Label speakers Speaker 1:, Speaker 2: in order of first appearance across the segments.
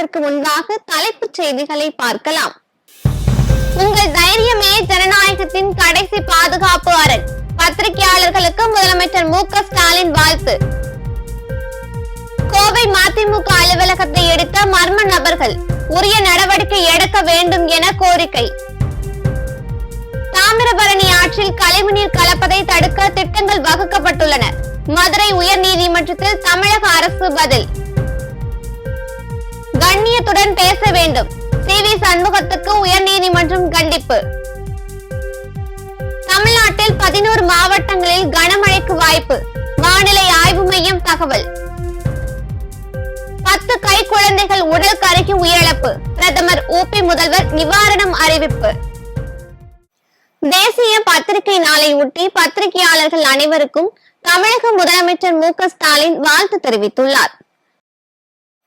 Speaker 1: பார்ப்பதற்கு முன்பாக தலைப்புச் செய்திகளை பார்க்கலாம். உங்கள் தைரியமே ஜனநாயகத்தின் கடைசி பாதுகாப்பு அரண். பத்திரிகையாளர்களுக்கு முதலமைச்சர் மு.க.ஸ்டாலின் வாழ்த்து. கோவை மதிமுக அலுவலகத்தை இடித்த மர்ம நபர்கள் உரிய நடவடிக்கை எடுக்க வேண்டும் என கோரிக்கை. தாமிரபரணி ஆற்றில் கழிவுநீர் கலப்பதை தடுக்க திட்டங்கள் வகுக்கப்பட்டுள்ளன. மதுரை உயர்நீதிமன்றத்தில் தமிழக அரசு பதில். கண்ணியத்துடன் பேச வேண்டும். சி.வி. சண்முகத்துக்கு உயர்நீதிமன்றம் கண்டிப்பு. தமிழ்நாட்டில் 11 மாவட்டங்களில் கனமழைக்கு வாய்ப்பு. வானிலை ஆய்வு மையம் தகவல். 10 கை குழந்தைகள் உடல் கருகி உயிரிழப்பு. பிரதமர் உபி முதல்வர் நிவாரணம் அறிவிப்பு. தேசிய பத்திரிகை நாளை ஒட்டி பத்திரிகையாளர்கள் அனைவருக்கும் தமிழக முதலமைச்சர் மு.க.ஸ்டாலின் வாழ்த்து தெரிவித்துள்ளார்.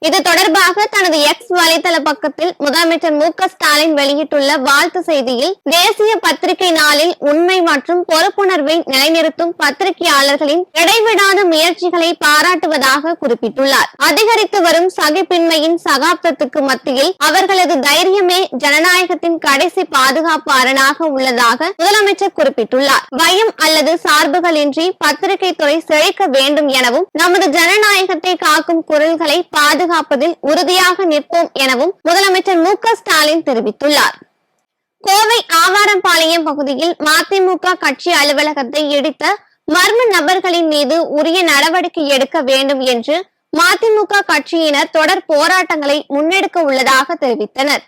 Speaker 1: இது தொடர்பாக தனது எக்ஸ் வலைதள பக்கத்தில் முதலமைச்சர் மு.க.ஸ்டாலின் வெளியிட்டுள்ள வாழ்த்து செய்தியில், தேசிய பத்திரிகை நாளில் உண்மை மற்றும் பொறுப்புணர்வை நிலைநிறுத்தும் பத்திரிகையாளர்களின் இடைவிடாத முயற்சிகளை பாராட்டுவதாக குறிப்பிட்டுள்ளார். அதிகரித்து வரும் சகிப்பின்மையின் சகாப்தத்துக்கு மத்தியில் அவர்களது தைரியமே ஜனநாயகத்தின் கடைசி பாதுகாப்பு அரணாக உள்ளதாக முதலமைச்சர் குறிப்பிட்டுள்ளார். பயம் அல்லது சார்புகளின்றி பத்திரிகை துறை செழிக்க வேண்டும் எனவும், நமது ஜனநாயகத்தை காக்கும் குரல்களை பாதுகாப்பதில் உறுதியாக நிற்போம் எனவும் முதலமைச்சர் மு.க.ஸ்டாலின் தெரிவித்துள்ளார். கோவை ஆவாரம்பாளையம் பகுதியில் மதிமுக கட்சி அலுவலகத்தை இடித்த மர்ம நபர்களின் மீது உரிய நடவடிக்கை எடுக்க வேண்டும் என்று மதிமுக கட்சியினர் தொடர் போராட்டங்களை முன்னெடுக்க உள்ளதாக தெரிவித்தனர்.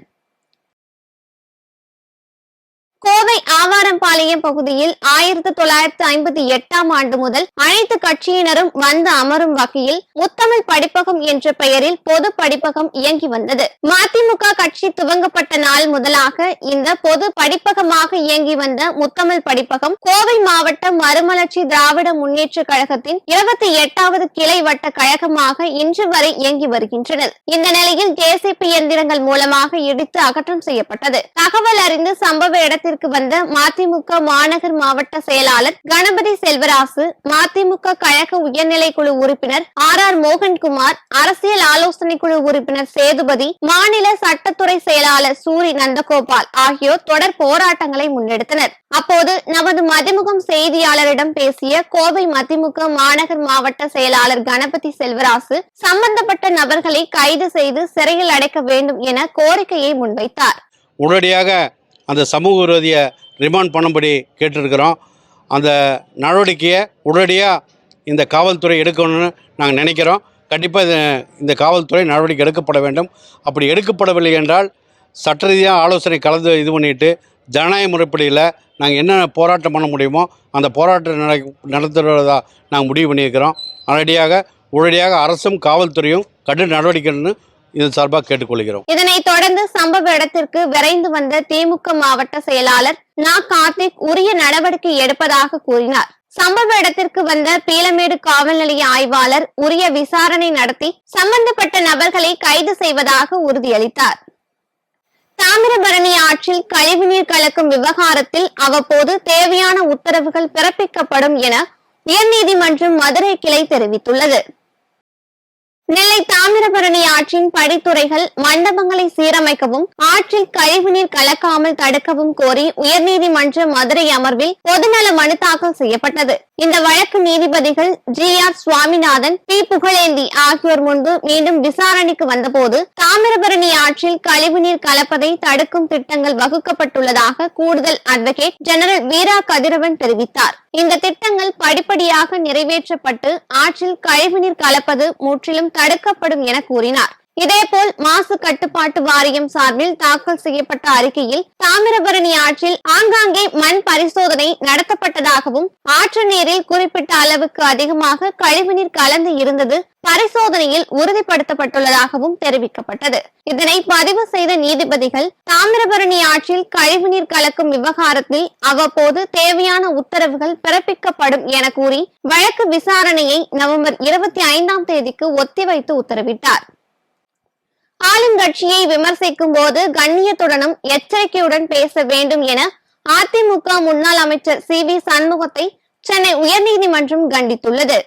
Speaker 1: கோவை ஆவாரம்பாளையம் பகுதியில் 1958ஆம் ஆண்டு முதல் அனைத்து கட்சியினரும் வந்து அமரும் வகையில் முத்தமிழ் படிப்பகம் என்ற பெயரில் பொது படிப்பகம் இயங்கி வந்தது. மதிமுக கட்சி துவங்கப்பட்ட நாள் முதலாக இந்த பொது படிப்பகமாக இயங்கி வந்த முத்தமிழ் படிப்பகம் கோவை மாவட்ட மறுமலர்ச்சி திராவிட முன்னேற்ற கழகத்தின் 28வது கிளை வட்ட கழகமாக இன்று வரை இயங்கி வருகின்றனர். இந்த நிலையில் ஜேசிபி இயந்திரங்கள் மூலமாக இடித்து அகற்றம் செய்யப்பட்டது. தகவல் அறிந்து சம்பவ இடத்தில் வந்த மதிமுக மாநகர் மாவட்ட செயலாளர் கணபதி செல்வராசு, மதிமுக கழக உயர்நிலை குழு உறுப்பினர் ஆர். மோகன்குமார், அரசியல் ஆலோசனை குழு உறுப்பினர் சேதுபதி, மாநில சட்டத்துறை செயலாளர் சூரி நந்தகோபால் ஆகியோர் தொடர் போராட்டங்களை முன்னெடுத்தனர். அப்போது நமது மதிமுகம் செய்தியாளரிடம் பேசிய கோவை மதிமுக மாநகர் மாவட்ட செயலாளர் கணபதி செல்வராசு, சம்பந்தப்பட்ட நபர்களை கைது செய்து சிறையில் அடைக்க வேண்டும் என கோரிக்கையை முன்வைத்தார்.
Speaker 2: உடனடியாக அந்த சமூக விரோதியை ரிமாண்ட் பண்ணும்படி கேட்டிருக்கிறோம். அந்த நடவடிக்கையை உடனடியாக இந்த காவல்துறை எடுக்கணும்னு நாங்கள் நினைக்கிறோம். கண்டிப்பாக இந்த காவல்துறை நடவடிக்கை எடுக்கப்பட வேண்டும். அப்படி எடுக்கப்படவில்லை என்றால் சட்ட ரீதியாக ஆலோசனை கலந்து இது பண்ணிட்டு ஜனநாயக முறைப்படியில் நாங்கள் என்ன போராட்டம் பண்ண முடியுமோ அந்த போராட்டம் நடத்துவதாக நாங்கள் முடிவு பண்ணியிருக்கிறோம். உடனடியாக அரசும் காவல்துறையும் கடும் நடவடிக்கைன்னு இதன் சார்பாக கேட்டுக்கொள்கிறோம்.
Speaker 1: இதனைத் தொடர்ந்து சம்பவ இடத்திற்கு விரைந்து வந்த திமுக மாவட்ட செயலாளர் நா. கார்த்திக் உரிய நடவடிக்கை எடுப்பதாக கூறினார். சம்பவ இடத்திற்கு வந்த பீளமேடு காவல் நிலைய ஆய்வாளர் உரிய விசாரணை நடத்தி சம்பந்தப்பட்ட நபர்களை கைது செய்வதாக உறுதியளித்தார். தாமிரபரணி ஆற்றில் கழிவுநீர் கலக்கும் விவகாரத்தில் அவ்வப்போது தேவையான உத்தரவுகள் பிறப்பிக்கப்படும் என உயர்நீதிமன்றம் மதுரை கிளை தெரிவித்துள்ளது. நெல்லை தாமிரபரணி ஆற்றின் படித்துறைகள் மண்டபங்களை சீரமைக்கவும் ஆற்றில் கழிவுநீர் கலக்காமல் தடுக்கவும் கோரி உயர்நீதிமன்ற மதுரை அமர்வில் பொதுநல மனு தாக்கல் செய்யப்பட்டது. இந்த வழக்கு நீதிபதிகள் ஜி.ஆர். சுவாமிநாதன், பி. புகழேந்தி ஆகியோர் முன்பு மீண்டும் விசாரணைக்கு வந்தபோது தாமிரபரணி ஆற்றில் கழிவுநீர் கலப்பதை தடுக்கும் திட்டங்கள் வகுக்கப்பட்டுள்ளதாக கூடுதல் அட்வொகேட் ஜெனரல் வீரா கதிரவன் தெரிவித்தார். இந்த திட்டங்கள் படிப்படியாக நிறைவேற்றப்பட்டு ஆற்றில் கழிவுநீர் கலப்பது முற்றிலும் தடுக்கப்படும் என கூறினார். இதேபோல் மாசு கட்டுப்பாட்டு வாரியம் சார்பில் தாக்கல் செய்யப்பட்ட அறிக்கையில் தாமிரபரணி ஆற்றில் ஆங்காங்கே மண் பரிசோதனை நடத்தப்பட்டதாகவும் ஆற்று நீரில் குறிப்பிட்ட அளவுக்கு அதிகமாக கழிவுநீர் கலந்து இருந்தது பரிசோதனையில் உறுதிப்படுத்தப்பட்டுள்ளதாகவும் தெரிவிக்கப்பட்டது. இதனை பதிவு செய்த நீதிபதிகள் தாமிரபரணி ஆற்றில் கழிவுநீர் கலக்கும் விவகாரத்தில் அவ்வப்போது தேவையான உத்தரவுகள் பிறப்பிக்கப்படும் என கூறி வழக்கு விசாரணையை நவம்பர் 25ஆம் தேதிக்கு ஒத்திவைத்து உத்தரவிட்டார். ஆளுங்கட்சியை விமர்சிக்கும் போது கண்ணியத்துடனும் எச்சரிக்கையுடன் பேச வேண்டும் என அதிமுக முன்னாள் அமைச்சர் சி.வி. சண்முகத்தை சென்னை உயர்நீதிமன்றம் கண்டித்துள்ளது.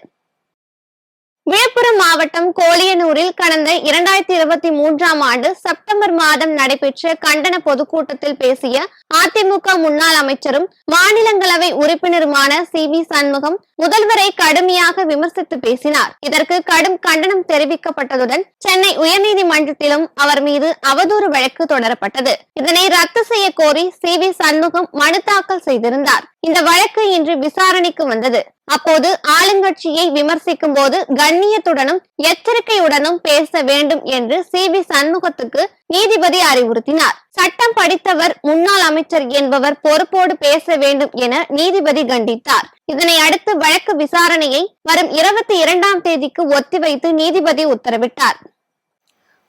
Speaker 1: விழுப்புரம் மாவட்டம் கோலியனூரில் கடந்த 2023ஆம் ஆண்டு செப்டம்பர் மாதம் நடைபெற்ற கண்டன பொதுக்கூட்டத்தில் பேசிய அதிமுக முன்னாள் அமைச்சரும் மாநிலங்களவை உறுப்பினருமான CV சண்முகம் முதல்வரை கடுமையாக விமர்சித்து பேசினார். இதற்கு கடும் கண்டனம் தெரிவிக்கப்பட்டதுடன் சென்னை உயர்நீதிமன்றத்திலும் அவர் மீது அவதூறு வழக்கு தொடரப்பட்டது. இதனை ரத்து செய்ய கோரி CV சண்முகம் மனு தாக்கல் செய்திருந்தார். இந்த வழக்கு இன்று விசாரணைக்கு வந்தது. அப்போது ஆளுங்கட்சியை விமர்சிக்கும் போது கண்ணியத்துடனும் எச்சரிக்கையுடனும் பேச வேண்டும் என்று CV சண்முகத்துக்கு நீதிபதி அறிவுறுத்தினார். சட்டம் படித்தவர், முன்னாள் அமைச்சர் என்பவர் பொறுப்போடு பேச வேண்டும் என நீதிபதி கண்டித்தார். இதனை அடுத்து வழக்கு விசாரணையை வரும் 22ஆம் தேதிக்கு ஒத்திவைத்து நீதிபதி உத்தரவிட்டார்.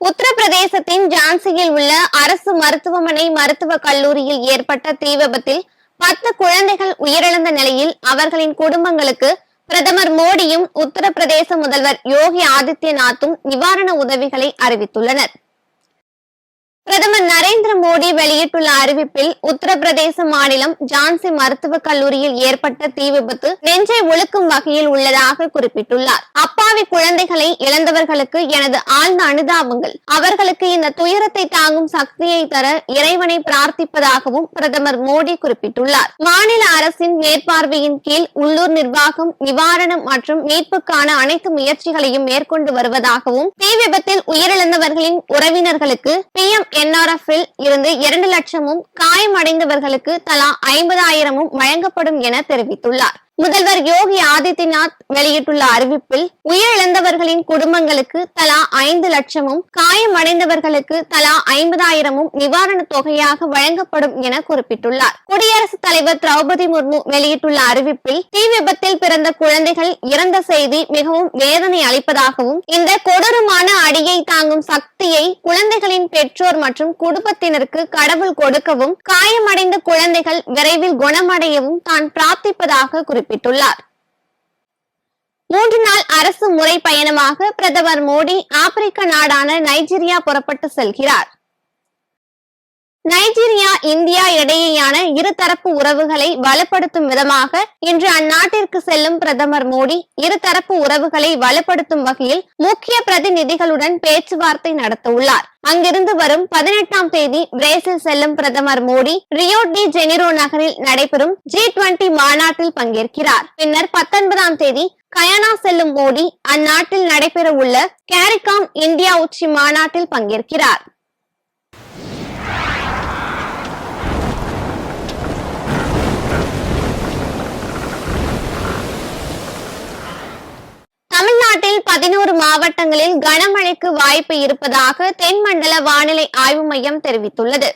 Speaker 1: உத்தரப்பிரதேசத்தின் ஜான்சியில் உள்ள அரசு மருத்துவமனை மருத்துவக் கல்லூரியில் ஏற்பட்ட தீ விபத்தில் 10 குழந்தைகள் உயிரிழந்த நிலையில் அவர்களின் குடும்பங்களுக்கு பிரதமர் மோடியும் உத்தரப்பிரதேச முதல்வர் யோகி ஆதித்யநாத்தும் நிவாரண உதவிகளை அறிவித்துள்ளனர். பிரதமர் நரேந்திர மோடி வெளியிட்டுள்ள அறிவிப்பில் உத்தரப்பிரதேச மாநிலம் ஜான்சி மருத்துவக் கல்லூரியில் ஏற்பட்ட தீ விபத்து நெஞ்சை உலுக்கும் வகையில் உள்ளதாக குறிப்பிட்டுள்ளார். அப்பாவி குழந்தைகளை இழந்தவர்களுக்கு எனது ஆழ்ந்த அனுதாபங்கள். அவர்களுக்கு இந்த துயரத்தை தாங்கும் சக்தியை தர இறைவனை பிரார்த்திப்பதாகவும் பிரதமர் மோடி குறிப்பிட்டுள்ளார். மாநில அரசின் மேற்பார்வையின் கீழ் உள்ளூர் நிர்வாகம் நிவாரணம் மற்றும் மீட்புக்கான அனைத்து முயற்சிகளையும் மேற்கொண்டு வருவதாகவும் தீ விபத்தில் உயிரிழந்தவர்களின் உறவினர்களுக்கு PMNRF இருந்து 2 லட்சமும் காயமடைந்தவர்களுக்கு தலா 50,000 வழங்கப்படும் என தெரிவித்துள்ளார். முதல்வர் யோகி ஆதித்யநாத் வெளியிட்டுள்ள அறிவிப்பில் உயிரிழந்தவர்களின் குடும்பங்களுக்கு தலா 5 லட்சமும் காயமடைந்தவர்களுக்கு தலா 50,000 நிவாரண தொகையாக வழங்கப்படும் என குறிப்பிட்டுள்ளார். குடியரசுத் தலைவர் திரௌபதி முர்மு வெளியிட்டுள்ள அறிவிப்பில் தீ விபத்தில் பிறந்த குழந்தைகள் இறந்த செய்தி மிகவும் வேதனை அளிப்பதாகவும் இந்த கொடூரமான அடியை தாங்கும் சக்தியை குழந்தைகளின் பெற்றோர் மற்றும் குடும்பத்தினருக்கு கடவுள் கொடுக்கவும் காயமடைந்த குழந்தைகள் விரைவில் குணமடையவும் தான் பிரார்த்திப்பதாக குறிப்பிட்டுள்ளார். 3 நாள் அரசு முறை பயணமாக பிரதமர் மோடி ஆப்பிரிக்க நாடான நைஜீரியா புறப்பட்டு செல்கிறார். நைஜீரியா இந்தியா இடையேயான இருதரப்பு உறவுகளை வலுப்படுத்தும் விதமாக இன்று அந்நாட்டிற்கு செல்லும் பிரதமர் மோடி இருதரப்பு உறவுகளை வலுப்படுத்தும் வகையில் முக்கிய பிரதிநிதிகளுடன் பேச்சுவார்த்தை நடத்த உள்ளார். அங்கிருந்து வரும் 18ஆம் தேதி பிரேசில் செல்லும் பிரதமர் மோடி ரியோ டி ஜெனிரோ நகரில் நடைபெறும் G20 மாநாட்டில் பங்கேற்கிறார். பின்னர் 19ஆம் தேதி கயானா செல்லும் மோடி அந்நாட்டில் நடைபெற உள்ள கேரிகாம் இந்தியா உச்சி மாநாட்டில் பங்கேற்கிறார். தமிழ்நாட்டில் 11 மாவட்டங்களில் கனமழைக்கு வாய்ப்பு இருப்பதாக தென்மண்டல வானிலை ஆய்வு மையம் தெரிவித்துள்ளது.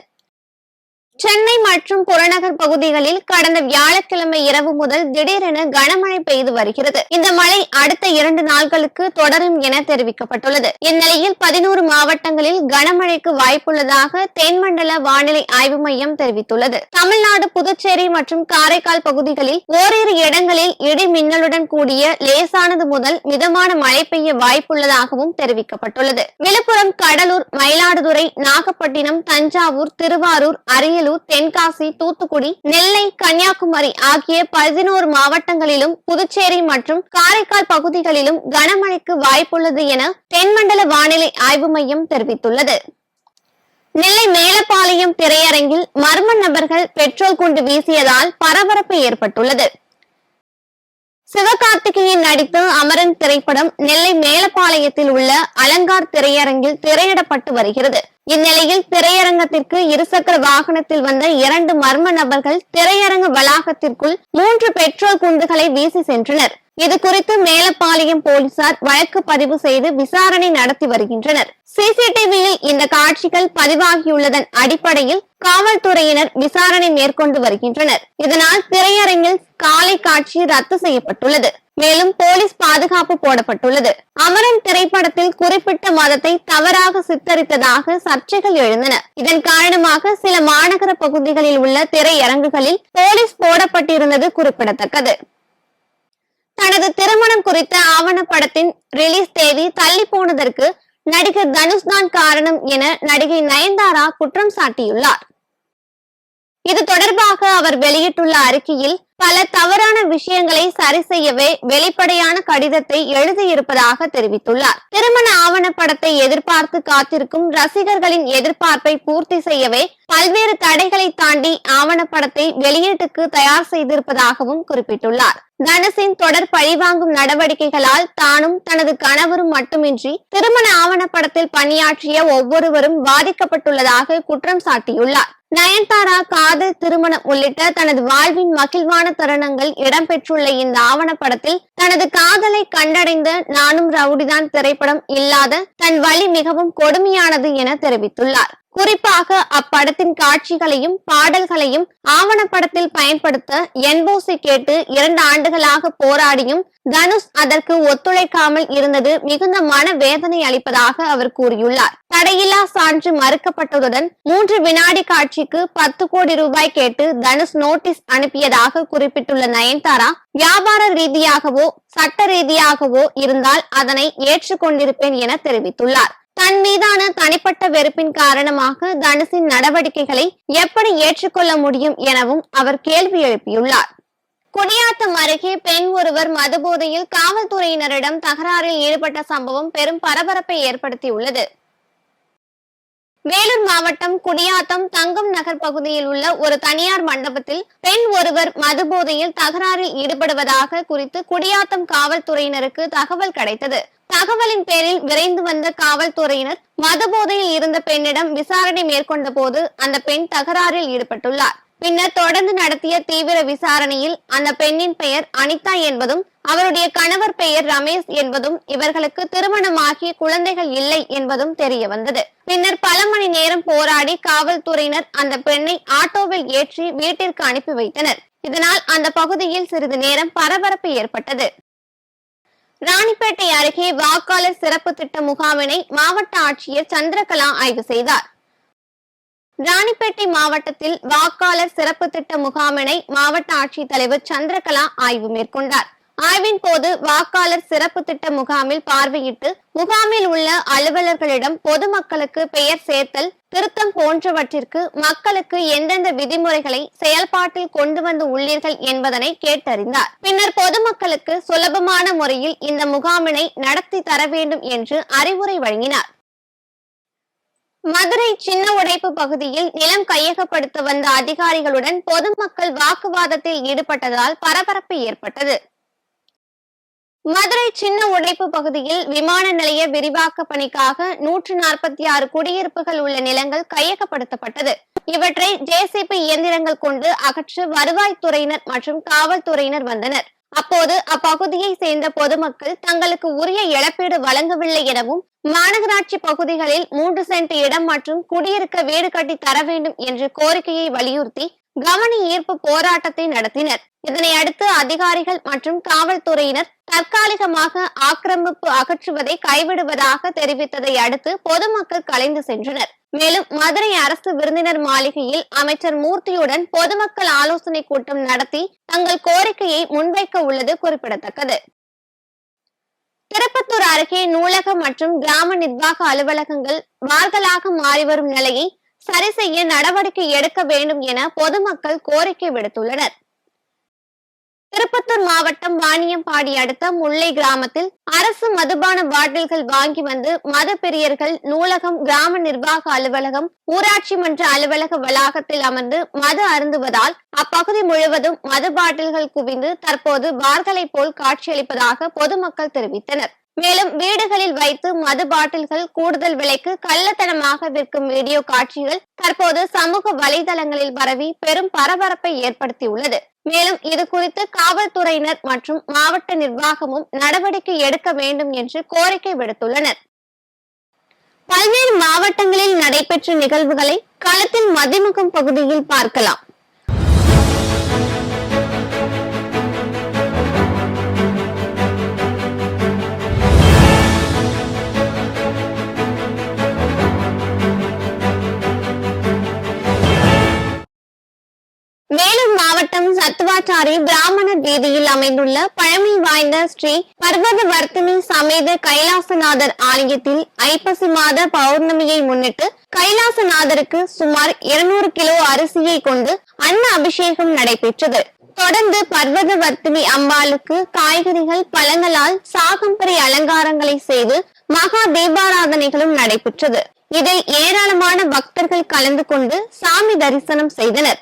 Speaker 1: சென்னை மற்றும் புறநகர் பகுதிகளில் கடந்த வியாழக்கிழமை இரவு முதல் திடீரென கனமழை பெய்து வருகிறது. இந்த மழை அடுத்த 2 நாட்களுக்கு தொடரும் என தெரிவிக்கப்பட்டுள்ளது. இந்நிலையில் 11 மாவட்டங்களில் கனமழைக்கு வாய்ப்புள்ளதாக தென்மண்டல வானிலை ஆய்வு மையம் தெரிவித்துள்ளது. தமிழ்நாடு, புதுச்சேரி மற்றும் காரைக்கால் பகுதிகளில் ஓரிரு இடங்களில் இடி மின்னலுடன் கூடிய லேசானது முதல் மிதமான மழை பெய்ய வாய்ப்புள்ளதாகவும் தெரிவிக்கப்பட்டுள்ளது. விழுப்புரம், கடலூர், மயிலாடுதுறை, நாகப்பட்டினம், தஞ்சாவூர், திருவாரூர், அரியலூர், தென்காசி, தூத்துக்குடி, நெல்லை, கன்னியாகுமரி ஆகிய 11 மாவட்டங்களிலும் புதுச்சேரி மற்றும் காரைக்கால் பகுதிகளிலும் கனமழைக்கு வாய்ப்புள்ளது என தென்மண்டல வானிலை ஆய்வு மையம் தெரிவித்துள்ளது. நெல்லை மேலப்பாளையம் திரையரங்கில் மர்ம நபர்கள் பெட்ரோல் குண்டு வீசியதால் பரபரப்பு ஏற்பட்டுள்ளது. சிவகார்த்திகேயன் நடித்த அமரன் திரைப்படம் நெல்லை மேலப்பாளையத்தில் உள்ள அலங்கார் திரையரங்கில் திரையிடப்பட்டு வருகிறது. இந்நிலையில் திரையரங்கத்திற்கு இருசக்கர வாகனத்தில் வந்த 2 மர்ம நபர்கள் திரையரங்க வளாகத்திற்குள் 3 பெட்ரோல் குண்டுகளை வீசி சென்றனர். இது குறித்து மேலப்பாளையம் போலீசார் வழக்கு பதிவு செய்து விசாரணை நடத்தி வருகின்றனர். CCTVயில் இந்த காட்சிகள் பதிவாகியுள்ளதன் அடிப்படையில் காவல்துறையினர் விசாரணை மேற்கொண்டு வருகின்றனர். இதனால் திரையரங்கில் காலை காட்சி ரத்து செய்யப்பட்டுள்ளது. மேலும் போலீஸ் பாதுகாப்பு போடப்பட்டுள்ளது. அமரன் திரைப்படத்தில் குறிப்பிட்ட மதத்தை தவறாக சித்தரித்ததாக சர்ச்சைகள் எழுந்தன. இதன் காரணமாக சில மாநகர பகுதிகளில் உள்ள திரையரங்குகளில் போலீஸ் போடப்பட்டிருந்தது குறிப்பிடத்தக்கது. தனது திருமணம் குறித்த ஆவணப்படத்தின் ரிலீஸ் தேதி தள்ளி போனதற்கு நடிகர் தனுஷ் தான் காரணம் என நடிகை நயன்தாரா குற்றம் சாட்டியுள்ளார். இது தொடர்பாக அவர் வெளியிட்டுள்ள அறிக்கையில் பல தவறான விஷயங்களை சரி செய்யவே வெளிப்படையான கடிதத்தை எழுதியிருப்பதாக தெரிவித்துள்ளார். திருமண ஆவணப்படத்தை எதிர்பார்த்து காத்திருக்கும் ரசிகர்களின் எதிர்பார்ப்பை பூர்த்தி செய்யவே பல்வேறு தடைகளை தாண்டி ஆவணப்படத்தை வெளியீட்டுக்கு தயார் செய்திருப்பதாகவும் குறிப்பிட்டுள்ளார். தனுஷின் தொடர் பழிவாங்கும் நடவடிக்கைகளால் தானும் தனது கணவரும் மட்டுமின்றி திருமண ஆவணப்படத்தில் பணியாற்றிய ஒவ்வொருவரும் பாதிக்கப்பட்டுள்ளதாக குற்றம் சாட்டியுள்ளார். நயன்தாரா காதல், திருமணம் உள்ளிட்ட தனது வாழ்வின் மகிழ்வான தருணங்கள் இடம்பெற்றுள்ள இந்த ஆவணப்படத்தில் தனது காதலை கண்டடைந்த நானும் ரவுடிதான் திரைப்படம் இல்லாத தன் வழி மிகவும் கொடுமையானது என தெரிவித்துள்ளார். குறிப்பாக அப்படத்தின் காட்சிகளையும் பாடல்களையும் ஆவணப்படத்தில் பயன்படுத்த என்போசி கேட்டு 2 ஆண்டுகளாக போராடியும் தனுஷ் அதற்கு ஒத்துழைக்காமல் இருந்தது மிகுந்த மன வேதனை அளிப்பதாக அவர் கூறியுள்ளார். தடையில்லா சான்று மறுக்கப்பட்டதுடன் 3 வினாடி காட்சிக்கு 10 கோடி ரூபாய் கேட்டு தனுஷ் நோட்டீஸ் அனுப்பியதாக குறிப்பிட்டுள்ள நயன்தாரா, வியாபார ரீதியாகவோ சட்ட ரீதியாகவோ இருந்தால் அதனை ஏற்றுக்கொண்டிருப்பேன் என தெரிவித்துள்ளார். தன் மீதான தனிப்பட்ட வெறுப்பின் காரணமாக தனுஷின் நடவடிக்கைகளை எப்படி ஏற்றுக்கொள்ள முடியும் எனவும் அவர் கேள்வி எழுப்பியுள்ளார். குடியாத்தம் அருகே பெண் ஒருவர் மதுபோதையில் காவல்துறையினரிடம் தகராறில் ஈடுபட்ட சம்பவம் பெரும் பரபரப்பை ஏற்படுத்தியுள்ளது. வேலூர் மாவட்டம் குடியாத்தம் தங்கம் நகர் பகுதியில் உள்ள ஒரு தனியார் மண்டபத்தில் பெண் ஒருவர் மதுபோதையில் தகராறில் ஈடுபடுவதாக குறித்து குடியாத்தம் காவல்துறையினருக்கு தகவல் கிடைத்தது. தகவலின் பேரில் விரைந்து வந்த காவல்துறையினர் மதுபோதையில் இருந்த பெண்ணிடம் விசாரணை மேற்கொண்ட போது அந்த பெண் தகராறில் ஈடுபட்டுள்ளார். பின்னர் தொடர்ந்து நடத்திய தீவிர விசாரணையில் அந்த பெண்ணின் பெயர் அனிதா என்பதும் அவருடைய கணவர் பெயர் ரமேஷ் என்பதும் இவர்களுக்கு திருமணமாகி குழந்தைகள் இல்லை என்பதும் தெரிய வந்தது. பின்னர் பல மணி நேரம் போராடி காவல்துறையினர் அந்த பெண்ணை ஆட்டோவில் ஏற்றி வீட்டிற்கு அனுப்பி வைத்தனர். இதனால் அந்த பகுதியில் சிறிது நேரம் பரபரப்பு ஏற்பட்டது. ராணிப்பேட்டை அருகே வாக்காளர் சிறப்பு திட்ட முகாமினை மாவட்ட ஆட்சியர் சந்திரகலா ஆய்வு செய்தார். ராணிப்பேட்டை மாவட்டத்தில் வாக்காளர் சிறப்பு திட்ட முகாமினை மாவட்ட ஆட்சித்தலைவர் சந்திரகலா ஆய்வு மேற்கொண்டார். ஆய்வின் போது வாக்காளர் சிறப்பு திட்ட முகாமில் பார்வையிட்டு முகாமில் உள்ள அலுவலர்களிடம் பொதுமக்களுக்கு பெயர் சேர்த்தல், திருத்தம் போன்றவற்றிற்கு மக்களுக்கு எந்தெந்த விதிமுறைகளை செயல்பாட்டில் கொண்டு வந்து உள்ளீர்கள் என்பதனை கேட்டறிந்தார். பின்னர் பொதுமக்களுக்கு சுலபமான முறையில் இந்த முகாமினை நடத்தி தர வேண்டும் என்று அறிவுரை வழங்கினார். மதுரை சின்ன உடைப்பு பகுதியில் நிலம் கையகப்படுத்த வந்த அதிகாரிகளுடன் பொதுமக்கள் வாக்குவாதத்தில் ஈடுபட்டதால் பரபரப்பு ஏற்பட்டது. மதுரை சின்ன உடைப்பு பகுதியில் விமான நிலைய விரிவாக்க பணிக்காக 146 குடியிருப்புகள் உள்ள நிலங்கள் கையகப்படுத்தப்பட்டது. இவற்றை ஜேசிபி இயந்திரங்கள் கொண்டு அகற்ற வருவாய்த்துறையினர் மற்றும் காவல்துறையினர் வந்தனர். அப்போது அப்பகுதியை சேர்ந்த பொதுமக்கள் தங்களுக்கு உரிய இழப்பீடு வழங்கவில்லை எனவும் மாநகராட்சி பகுதிகளில் 3 சென்ட் இடம் மற்றும் குடியிருக்க வீடு கட்டி தர வேண்டும் என்ற கோரிக்கையை வலியுறுத்தி கவன ஈர்ப்பு போராட்டத்தை நடத்தினர். இதனை அடுத்து அதிகாரிகள் மற்றும் காவல்துறையினர் தற்காலிகமாக ஆக்கிரமிப்பு அகற்றுவதை கைவிடுவதாக தெரிவித்ததை அடுத்து பொதுமக்கள் கலைந்து சென்றனர். மேலும் மதுரை அரசு விருந்தினர் மாளிகையில் அமைச்சர் மூர்த்தியுடன் பொதுமக்கள் ஆலோசனை கூட்டம் நடத்தி தங்கள் கோரிக்கையை முன்வைக்க உள்ளது குறிப்பிடத்தக்கது. திருப்பத்தூர் அருகே நூலகம் மற்றும் கிராம நிர்வாக அலுவலகங்கள் வார்களாக மாறிவரும் நிலையை சரி செய்ய நடவடிக்கை எடுக்க வேண்டும் என பொதுமக்கள் கோரிக்கை விடுத்துள்ளனர். திருப்பத்தூர் மாவட்டம் வாணியம்பாடி அடுத்த முல்லை கிராமத்தில் அரசு மதுபான பாட்டில்கள் வாங்கி வந்து மது பிரியர்கள் நூலகம், கிராம நிர்வாக அலுவலகம், ஊராட்சி மன்ற அலுவலக வளாகத்தில் அமர்ந்து மது அருந்துவதால் அப்பகுதி முழுவதும் மது பாட்டில்கள் குவிந்து தற்போது பார்களை போல் காட்சியளிப்பதாக பொதுமக்கள் தெரிவித்தனர். மேலும் வீடுகளில் வைத்து மது பாட்டில்கள் கூடுதல் விலைக்கு கள்ளத்தனமாக விற்கும் வீடியோ காட்சிகள் தற்போது சமூக வலைதளங்களில் பரவி பெரும் பரபரப்பை ஏற்படுத்தியுள்ளது. மேலும் இது குறித்து காவல்துறையினர் மற்றும் மாவட்ட நிர்வாகமும் நடவடிக்கை எடுக்க வேண்டும் என்று கோரிக்கை விடுத்துள்ளனர். பல்வேறு மாவட்டங்களில் நடைபெற்ற நிகழ்வுகளை களத்தில் மதிமுகம் பகுதியில் பார்க்கலாம். வேலூர் மாவட்ட மாவட்டம் சத்துவாச்சாரி பிராமணர் வீதியில் அமைந்துள்ள பழமை வாய்ந்த ஸ்ரீ பர்வத வர்த்தினி சமேத கைலாசநாதர் ஆலயத்தில் ஐப்பசி மாத பௌர்ணமியை முன்னிட்டு கைலாசநாதருக்கு சுமார் 200 கிலோ அரிசியை கொண்டு அன்ன அபிஷேகம் நடைபெற்றது. தொடர்ந்து பர்வத வர்த்தினி அம்பாளுக்கு காய்கறிகள் பழங்களால் சாகம்பரி அலங்காரங்களை செய்து மகா தீபாராதனைகளும் நடைபெற்றது. இதில் ஏராளமான பக்தர்கள் கலந்து கொண்டு சாமி தரிசனம் செய்தனர்.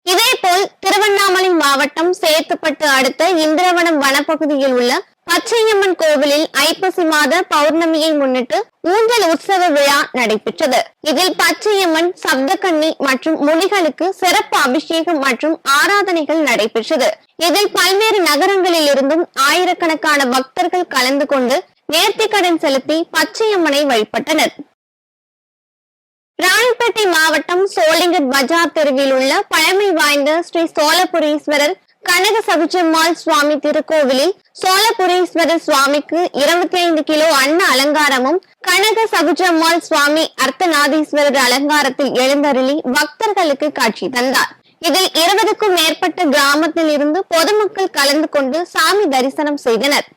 Speaker 1: இதேபோல் திருவண்ணாமலை மாவட்டம் சேத்துப்பட்டு அடுத்த இந்திரவனம் வனப்பகுதியில் உள்ள பச்சையம்மன் கோவிலில் ஐப்பசி மாத பௌர்ணமியை முன்னிட்டு ஊஞ்சல் உற்சவ விழா நடைபெற்றது. இதில் பச்சையம்மன், சப்தகன்னி மற்றும் முனிகளுக்கு சிறப்பு அபிஷேகம் மற்றும் ஆராதனைகள் நடைபெற்றது. இதில் பல்வேறு நகரங்களில் இருந்தும் ஆயிரக்கணக்கான பக்தர்கள் கலந்து கொண்டு நேர்த்திக்கடன் செலுத்தி பச்சையம்மனை வழிபட்டனர். ராணிப்பேட்டை மாவட்டம் சோளிங்கர் பஜார் தெருவில் உள்ள பழமை வாய்ந்த ஸ்ரீ சோழபுரீஸ்வரர் கனக சபுஜம்மாள் சுவாமி திருக்கோவிலில் சோழபுரீஸ்வரர் சுவாமிக்கு 25 கிலோ அன்ன அலங்காரமும் கனக சபுஜம்மாள் சுவாமி அர்த்தநாதீஸ்வரர் அலங்காரத்தில் எழுந்தருளி பக்தர்களுக்கு காட்சி தந்தார். இதில் 20க்கும் மேற்பட்ட கிராமத்தில் இருந்து பொதுமக்கள் கலந்து கொண்டு சாமி தரிசனம் செய்தனர்.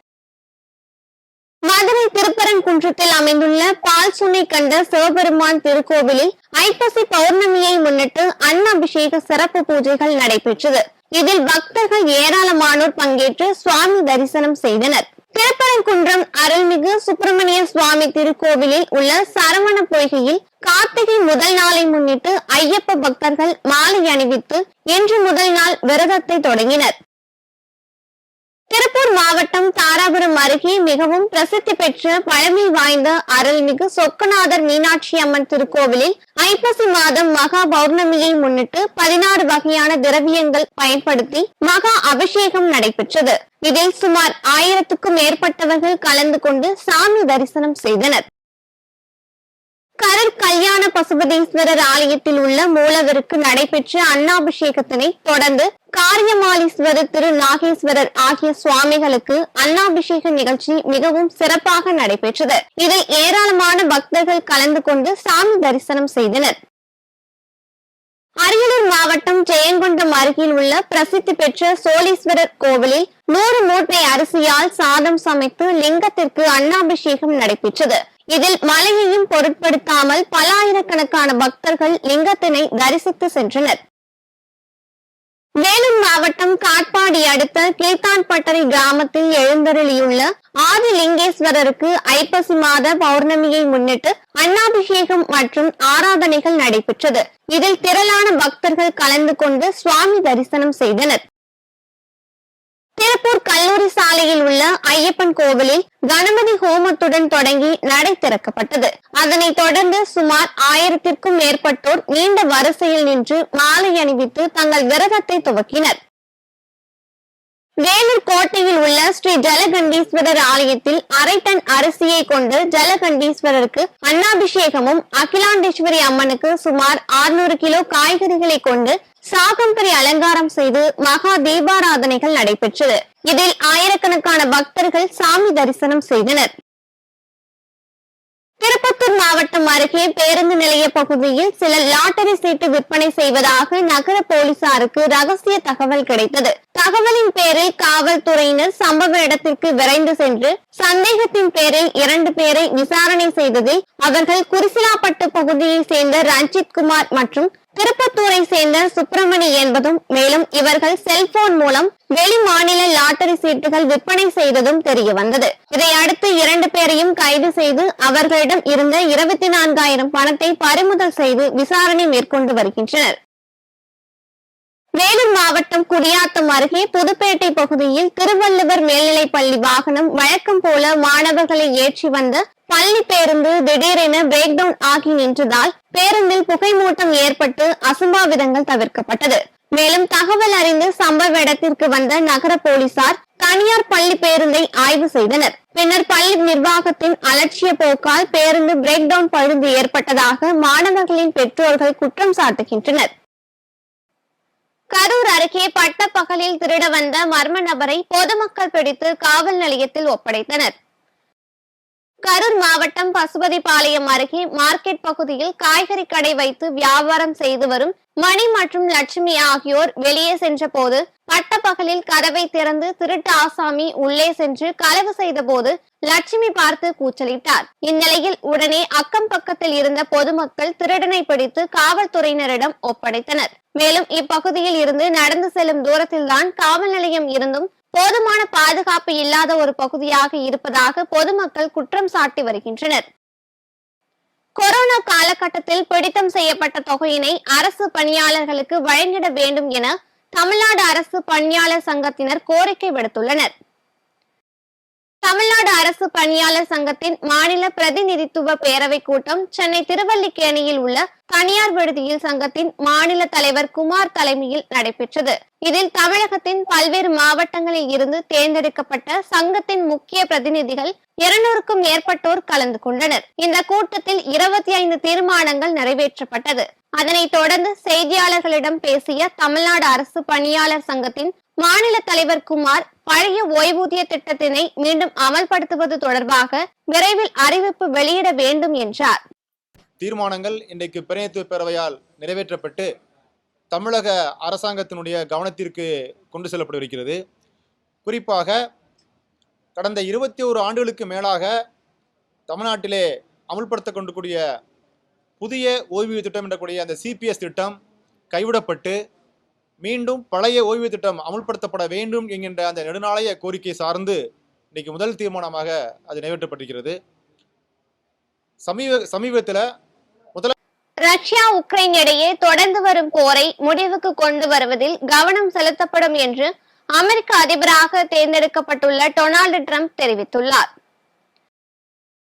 Speaker 1: மதுரை திருப்பரங்குன்றத்தில் அமைந்துள்ள பால் சுனை கண்ட சிவபெருமான் திருக்கோவிலில் ஐப்பசி பௌர்ணமியை முன்னிட்டு அன்ன அபிஷேக சிறப்பு பூஜைகள் நடைபெற்றது. இதில் பக்தர்கள் ஏராளமானோர் பங்கேற்று சுவாமி தரிசனம் செய்தனர். திருப்பரங்குன்றம் அருள்மிகு சுப்பிரமணிய சுவாமி திருக்கோவிலில் உள்ள சரவண பொய்கையில் கார்த்திகை முதல் நாளை முன்னிட்டு ஐயப்ப பக்தர்கள் மாலை அணிவித்து இன்று முதல் நாள் விரதத்தை தொடங்கினர். திருப்பூர் மாவட்டம் தாராபுரம் அருகே மிகவும் பிரசித்தி பெற்ற பழமை வாய்ந்த அருள்மிகு சொக்கநாதர் மீனாட்சி அம்மன் திருக்கோவிலில் ஐப்பசி மாதம் மகா பௌர்ணமியை முன்னிட்டு 16 வகையான திரவியங்கள் பயன்படுத்தி மகா அபிஷேகம் நடைபெற்றது. இதில் சுமார் 1000க்கும் மேற்பட்டவர்கள் கலந்து கொண்டு சாமி தரிசனம் செய்தனர். கரூர் கல்யாண பசுபதீஸ்வரர் ஆலயத்தில் உள்ள மூலவருக்கு நடைபெற்ற அன்னாபிஷேகத்தினை தொடர்ந்து காரியமாலீஸ்வரர், திரு நாகேஸ்வரர் ஆகிய சுவாமிகளுக்கு அன்னாபிஷேக நிகழ்ச்சி மிகவும் சிறப்பாக நடைபெற்றது. இதில் ஏராளமான பக்தர்கள் கலந்து கொண்டு சாமி தரிசனம் செய்தனர். அரியலூர் மாவட்டம் ஜெயங்கொண்டம் அருகில் உள்ள பிரசித்தி பெற்ற சோழீஸ்வரர் கோவிலில் 100 மூட்டை அரிசியால் சாதம் சமைத்து லிங்கத்திற்கு அன்னாபிஷேகம் நடைபெற்றது. இதில் மழையையும் பொருட்படுத்தாமல் பல ஆயிரக்கணக்கான பக்தர்கள் லிங்கத்தினை தரிசித்து சென்றனர். வேலூர் மாவட்டம் காட்பாடி அடுத்த கீழ்த்தான்பட்டறை கிராமத்தில் எழுந்தருளியுள்ள ஆதிலிங்கேஸ்வரருக்கு ஐப்பசி மாத பௌர்ணமியை முன்னிட்டு அன்னாபிஷேகம் மற்றும் ஆராதனைகள் நடைபெற்றது. இதில் திரளான பக்தர்கள் கலந்து கொண்டு சுவாமி தரிசனம் செய்தனர். திருப்பூர் கல்லூரி சாலையில் உள்ள ஐயப்பன் கோவிலில் கணபதி ஹோமத்துடன் தொடங்கி நடை திறக்கப்பட்டது. அதனைத் தொடர்ந்து சுமார் 1000க்கும் மேற்பட்டோர் நீண்ட வரிசையில் நின்று மாலை அணிவித்து தங்கள் விரதத்தை துவக்கினர். வேலூர் கோட்டையில் உள்ள ஸ்ரீ ஜலகண்டீஸ்வரர் ஆலயத்தில் 1/2 டன் அரிசியை கொண்டு ஜலகண்டீஸ்வரருக்கு அன்னாபிஷேகமும், அகிலாண்டேஸ்வரி அம்மனுக்கு சுமார் 600 கிலோ காய்கறிகளை கொண்டு சாகம்பரி அலங்காரம் செய்து மகா தீபாராதனைகள் நடைபெற்றது. இதில் ஆயிரக்கணக்கான பக்தர்கள் சாமி தரிசனம் செய்தனர். திருப்பத்தூர் மாவட்டம் அருகே பேருந்து நிலைய பகுதியில் சில லாட்டரி சீட்டு விற்பனை செய்வதாக நகர போலீசாருக்கு ரகசிய தகவல் கிடைத்தது. தகவலின் பேரில் காவல்துறையினர் சம்பவ இடத்திற்கு விரைந்து சென்று சந்தேகத்தின் பேரில் 2 பேரை விசாரணை செய்ததில் அவர்கள் குறிசிலாப்பட்டு பகுதியை சேர்ந்த ரஞ்சித் குமார் மற்றும் திருப்பத்தூரை சேர்ந்த சுப்பிரமணி என்பதும், மேலும் இவர்கள் செல்போன் மூலம் வெளி மாநில லாட்டரி சீட்டுகள் விற்பனை செய்ததும் தெரிய வந்தது. இதையடுத்து 2 பேரையும் கைது செய்து அவர்களிடம் இருந்த 24,000 பணத்தை பறிமுதல் செய்து விசாரணை மேற்கொண்டு வருகின்றனர். வேலூர் மாவட்டம் குடியாத்தம் அருகே புதுப்பேட்டை பகுதியில் திருவள்ளுவர் மேல்நிலைப் பள்ளி வாகனம் வழக்கம் போல மாணவர்களை ஏற்றி வந்த பள்ளி பேருந்து திடீரென பிரேக் டவுன் ஆகி நின்றதால் பேருந்தில் புகைமூட்டம் ஏற்பட்டு அசம்பாவிதங்கள் தவிர்க்கப்பட்டது. மேலும் தகவல் அறிந்து சம்பவ இடத்திற்கு வந்த நகர போலீசார் தனியார் பள்ளி பேருந்தை ஆய்வு செய்தனர். பின்னர் பள்ளி நிர்வாகத்தின் அலட்சிய போக்கால் பேருந்து பிரேக் டவுன் பழுது ஏற்பட்டதாக மாணவர்களின் பெற்றோர்கள் குற்றம் சாட்டுகின்றனர். கரூர் அருகே பட்டப்பகலில் திருட வந்த மர்ம நபரை பொதுமக்கள் பிடித்து காவல் நிலையத்தில் ஒப்படைத்தனர். கரூர் மாவட்டம் பசுபதிபாளையம் அருகே மார்க்கெட் பகுதியில் காய்கறி கடை வைத்து வியாபாரம் செய்து வரும் மணி மற்றும் லட்சுமி ஆகியோர் வெளியே சென்ற போது பட்டப்பகலில் கதவை திறந்து திருட்டு ஆசாமி உள்ளே சென்று களவு செய்த போது லட்சுமி பார்த்து கூச்சலிட்டார். இந்நிலையில் உடனே அக்கம் பக்கத்தில் இருந்த பொதுமக்கள் திருடனை பிடித்து காவல்துறையினரிடம் ஒப்படைத்தனர். மேலும் இப்பகுதியில் இருந்து நடந்து செல்லும் தூரத்தில்தான் காவல் நிலையம் இருந்தும் போதுமான பாதுகாப்பு இல்லாத ஒரு பகுதியாக இருப்பதாக பொதுமக்கள் குற்றம் சாட்டி வருகின்றனர். கொரோனா காலகட்டத்தில் பிடித்தம் செய்யப்பட்ட தொகையினை அரசு பணியாளர்களுக்கு வழங்கிட வேண்டும் என தமிழ்நாடு அரசு பணியாளர் சங்கத்தினர் கோரிக்கை விடுத்துள்ளனர். தமிழ்நாடு அரசு பணியாளர் சங்கத்தின் மாநில பிரதிநிதித்துவ பேரவை கூட்டம் சென்னை திருவல்லிக்கேணியில் உள்ள தனியார் விடுதியில் சங்கத்தின் மாநில தலைவர் குமார் தலைமையில் நடைபெற்றது. இதில் தமிழகத்தின் பல்வேறு மாவட்டங்களில் இருந்து தேர்ந்தெடுக்கப்பட்ட சங்கத்தின் முக்கிய பிரதிநிதிகள் 200க்கும் மேற்பட்டோர் கலந்து கொண்டனர். இந்த கூட்டத்தில் 25 தீர்மானங்கள் நிறைவேற்றப்பட்டது. அதனைத் தொடர்ந்து செய்தியாளர்களிடம் பேசிய தமிழ்நாடு அரசு பணியாளர் சங்கத்தின் மாநில தலைவர் குமார், பழைய ஓய்வூதிய திட்டத்தினை மீண்டும் அமல்படுத்துவது தொடர்பாக விரைவில் அறிவிப்பு வெளியிட வேண்டும் என்றார்.
Speaker 3: தீர்மானங்கள் இன்றைக்கு பிரதிநிதித்துவ பேரவையால் நிறைவேற்றப்பட்டு தமிழக அரசாங்கத்தினுடைய கவனத்திற்கு கொண்டு செல்லப்பட்டிருக்கிறது. குறிப்பாக கடந்த 21 ஆண்டுகளுக்கு மேலாக தமிழ்நாட்டிலே அமுல்படுத்த கொண்டிருக்கூடிய புதிய ஓய்வூதிய திட்டம் என்றக்கூடிய அந்த சிபிஎஸ் திட்டம் கைவிடப்பட்டு மீண்டும் பழைய ஓய்வூதிய திட்டம் அமுல்படுத்தப்பட வேண்டும் என்கின்ற அந்த நெடுநாளைய கோரிக்கை சார்ந்து இன்றைக்கு முதல் தீர்மானமாக அது நிறைவேற்றப்பட்டிருக்கிறது. சமீபத்தில்
Speaker 1: ரஷ்யா உக்ரைன் இடையே தொடர்ந்து வரும் போரை முடிவுக்கு கொண்டு வருவதில் கவனம் செலுத்தப்படும் என்று அமெரிக்க அதிபராக தேர்ந்தெடுக்கப்பட்டுள்ள டொனால்டு டிரம்ப் தெரிவித்துள்ளார்.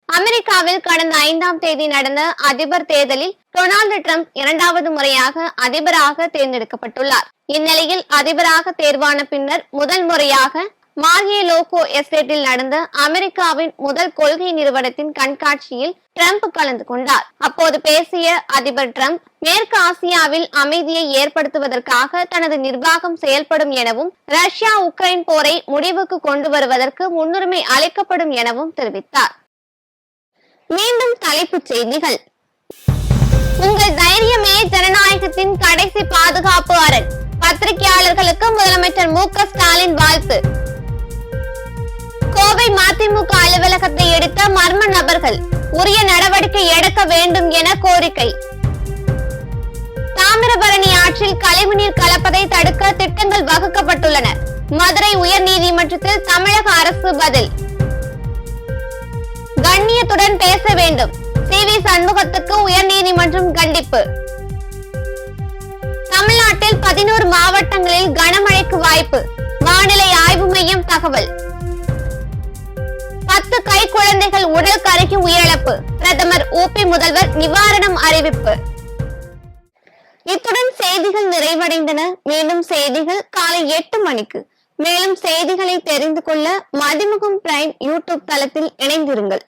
Speaker 1: அமெரிக்காவில் கடந்த 5ஆம் தேதி நடந்த அதிபர் தேர்தலில் டொனால்டு டிரம்ப் 2வது முறையாக அதிபராக தேர்ந்தெடுக்கப்பட்டுள்ளார். இந்நிலையில் அதிபராக தேர்வான பின்னர் முதல் முறையாக மார்யே-லோகோ எஸ்டேட்டில் நடந்த அமெரிக்காவின் முதல் கொள்கை நிறுவனத்தின் கண்காட்சியில் டிரம்ப் கலந்து கொண்டார். அப்போது பேசிய அதிபர் டிரம்ப், மேற்கு ஆசியாவில் அமைதியை ஏற்படுத்துவதற்காக தனது நிர்வாகம் செயல்படும் எனவும் ரஷ்யா உக்ரைன் போரை முடிவுக்கு கொண்டு வருவதற்கு முன்னுரிமை அளிக்கப்படும் எனவும் தெரிவித்தார். மீண்டும் தலைப்புச் செய்திகள். உங்கள் தைரியமே ஜனநாயகத்தின் கடைசி பாதுகாப்பு அரண். பத்திரிகையாளர்களுக்கு முதலமைச்சர் மு.க. ஸ்டாலின் வாழ்த்து. கோவை மதிமுக அலுவலகத்தை எடுத்த மர்ம நபர்கள், உரிய நடவடிக்கை எடுக்க வேண்டும் என கோரிக்கை. தாமிரபரணி ஆற்றில் கழிவுநீர் கலப்பதை தடுக்க திட்டங்கள் வகுக்கப்பட்டுள்ளன. மதுரை உயர்நீதிமன்றத்தில் தமிழக அரசு பதில். கண்ணியத்துடன் பேச வேண்டும். சி.வி. சண்முகத்துக்கு உயர்நீதிமன்றம் கண்டிப்பு. தமிழ்நாட்டில் 11 மாவட்டங்களில் கனமழைக்கு வாய்ப்பு. வானிலை ஆய்வு மையம் தகவல். 10 கைக்குழந்தைகள் உடல் கருகி உயிரிழப்பு. பிரதமர் உபி முதல்வர் நிவாரணம் அறிவிப்பு. இத்துடன் செய்திகள் நிறைவடைந்தன. மேலும் செய்திகள் காலை 8 மணிக்கு. மேலும் செய்திகளை தெரிந்து கொள்ள மதிமுகம் பிரைம் யூடியூப் தளத்தில் இணைந்திருங்கள்.